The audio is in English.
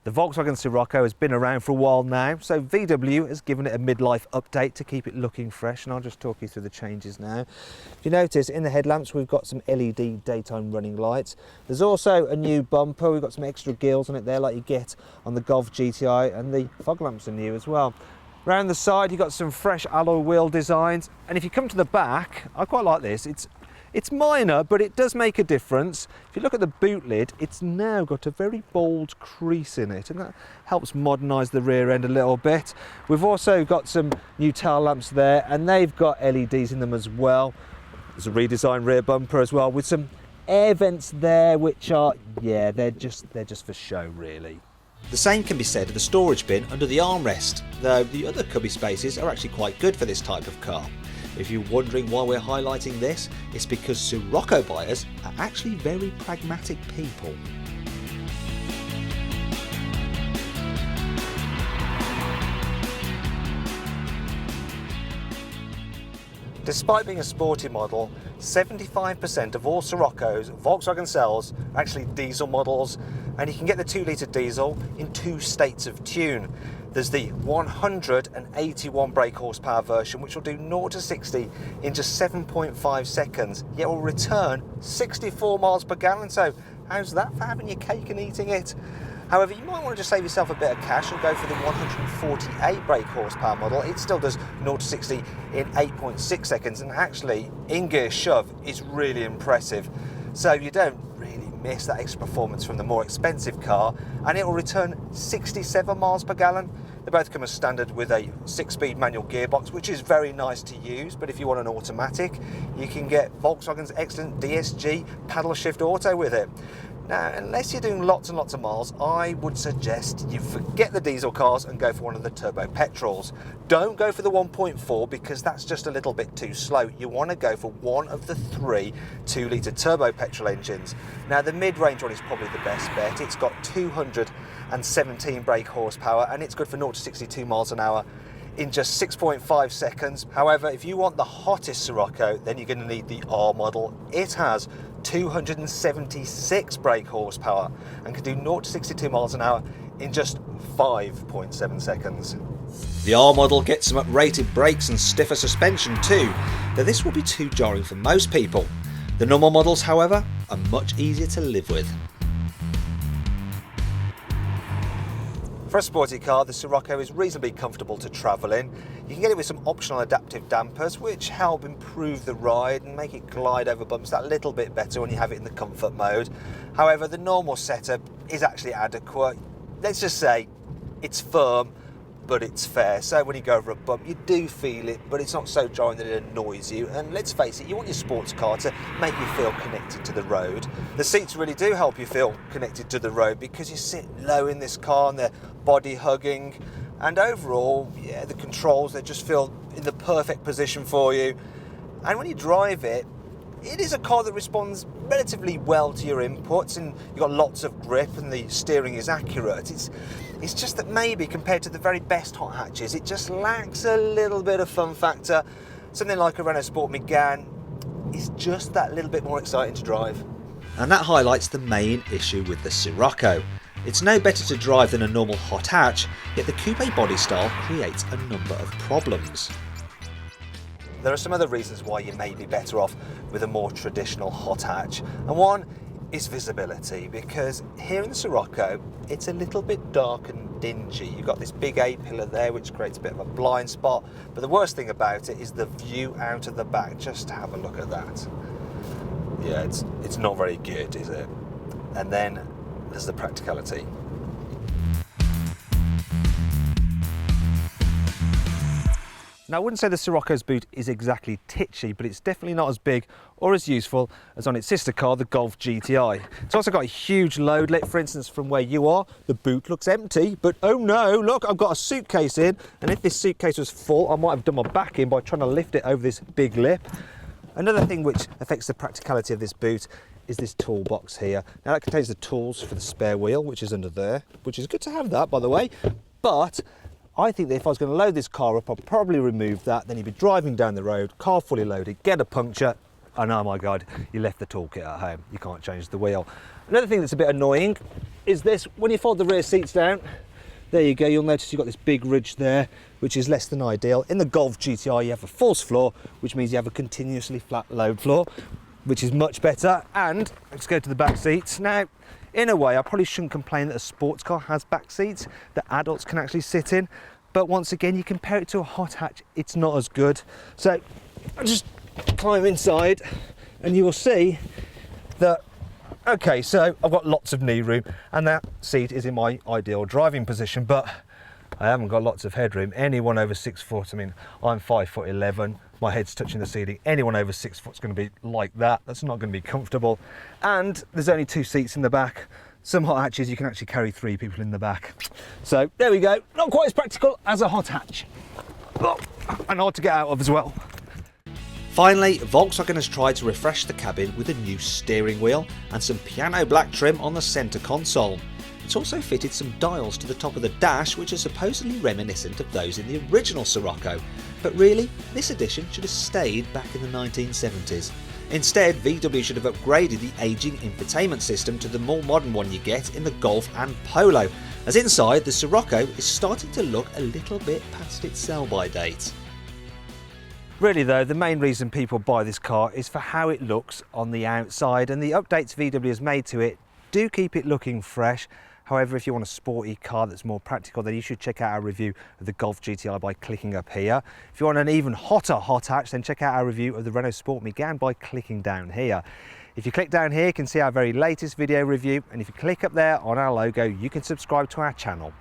The Volkswagen Scirocco has been around for a while now, so VW has given it a midlife update to keep it looking fresh, and I'll just talk you through the changes now. If you notice, in the headlamps we've got some LED daytime running lights. There's also a new bumper, we've got some extra grills on it there like you get on the Golf GTI, and the fog lamps are new as well. Around the side you've got some fresh alloy wheel designs, and if you come to the back, I quite like this. It's minor, but it does make a difference. If you look at the boot lid, it's now got a very bold crease in it, and that helps modernise the rear end a little bit. We've also got some new tail lamps there, and they've got LEDs in them as well. There's a redesigned rear bumper as well, with some air vents there, which are, yeah, they're just for show, really. The same can be said of the storage bin under the armrest, though the other cubby spaces are actually quite good for this type of car. If you're wondering why we're highlighting this, it's because Scirocco buyers are actually very pragmatic people. Despite being a sporty model, 75% of all Siroccos Volkswagen sells are actually diesel models, and you can get the 2-litre diesel in 2 states of tune. There's the 181 brake horsepower version, which will do 0 to 60 in just 7.5 seconds, yet will return 64 miles per gallon. So how's that for having your cake and eating it? However, you might want to just save yourself a bit of cash and go for the 148 brake horsepower model. It still does 0 to 60 in 8.6 seconds, and actually in-gear shove is really impressive. So you don't really miss that extra performance from the more expensive car, and it will return 67 miles per gallon. They both come as standard with a 6-speed manual gearbox, which is very nice to use, but if you want an automatic, you can get Volkswagen's excellent DSG paddle shift auto with it. Now, unless you're doing lots and lots of miles, I would suggest you forget the diesel cars and go for one of the turbo petrols. Don't go for the 1.4 because that's just a little bit too slow. You want to go for one of the 3 2-litre turbo petrol engines. Now, the mid-range one is probably the best bet. It's got 217 brake horsepower, and it's good for 0 to 62 miles an hour in just 6.5 seconds. However, if you want the hottest Scirocco, then you're going to need the R model. It has 276 brake horsepower and can do 0 to 62 miles an hour in just 5.7 seconds. The R model gets some uprated brakes and stiffer suspension too, though this will be too jarring for most people. The normal models, however, are much easier to live with. For a sporty car, the Scirocco is reasonably comfortable to travel in. You can get it with some optional adaptive dampers, which help improve the ride and make it glide over bumps that little bit better when you have it in the comfort mode. However, the normal setup is actually adequate. Let's just say it's firm, but it's fair. So when you go over a bump, you do feel it, but it's not so jarring that it annoys you. And let's face it, you want your sports car to make you feel connected to the road. The seats really do help you feel connected to the road because you sit low in this car and they're body hugging. And overall, yeah, the controls, they just feel in the perfect position for you. And when you drive it, it is a car that responds relatively well to your inputs, and you've got lots of grip and the steering is accurate. It's just that maybe compared to the very best hot hatches, it just lacks a little bit of fun factor. Something like a Renault Sport Megane is just that little bit more exciting to drive. And that highlights the main issue with the Scirocco. It's no better to drive than a normal hot hatch, yet the coupe body style creates a number of problems. There are some other reasons why you may be better off with a more traditional hot hatch, and one is visibility, because here in the Scirocco it's a little bit dark and dingy. You've got this big A-pillar there which creates a bit of a blind spot, but the worst thing about it is the view out of the back. Just have a look at that. Yeah, it's not very good, is it? And then there's the practicality. Now, I wouldn't say the Scirocco's boot is exactly titchy, but it's definitely not as big or as useful as on its sister car, the Golf GTI. It's also got a huge load lit. For instance, from where you are, the boot looks empty, but oh no, look, I've got a suitcase in, and if this suitcase was full, I might have done my back in by trying to lift it over this big lip. Another thing which affects the practicality of this boot is this toolbox here. Now, that contains the tools for the spare wheel, which is under there, which is good to have that, by the way, but I think that if I was going to load this car up, I'd probably remove that. Then you'd be driving down the road, car fully loaded, get a puncture, And oh my God, you left the toolkit at home. You can't change the wheel. Another thing that's a bit annoying is this, when you fold the rear seats down, there you go, you'll notice you've got this big ridge there, which is less than ideal. In the Golf GTI, you have a false floor, which means you have a continuously flat load floor, which is much better. And let's go to the back seats. Now, in a way, I probably shouldn't complain that a sports car has back seats that adults can actually sit in. But once again, you compare it to a hot hatch, it's not as good. So I'll just climb inside and you will see that, okay, so I've got lots of knee room and that seat is in my ideal driving position, but I haven't got lots of headroom. Anyone over 6 foot, I mean, I'm 5'11", my head's touching the ceiling. Anyone over 6 foot is going to be like that. That's not going to be comfortable. And there's only 2 seats in the back. Some hot hatches, you can actually carry 3 people in the back. So there we go. Not quite as practical as a hot hatch. Oh, and hard to get out of as well. Finally, Volkswagen has tried to refresh the cabin with a new steering wheel and some piano black trim on the centre console. It's also fitted some dials to the top of the dash which are supposedly reminiscent of those in the original Scirocco, but really, this edition should have stayed back in the 1970s. Instead, VW should have upgraded the ageing infotainment system to the more modern one you get in the Golf and Polo, as inside the Scirocco is starting to look a little bit past its sell-by date. Really though, the main reason people buy this car is for how it looks on the outside, and the updates VW has made to it do keep it looking fresh. However, if you want a sporty car that's more practical, then you should check out our review of the Golf GTI by clicking up here. If you want an even hotter hot hatch, then check out our review of the Renault Sport Megane by clicking down here. If you click down here, you can see our very latest video review, and if you click up there on our logo, you can subscribe to our channel.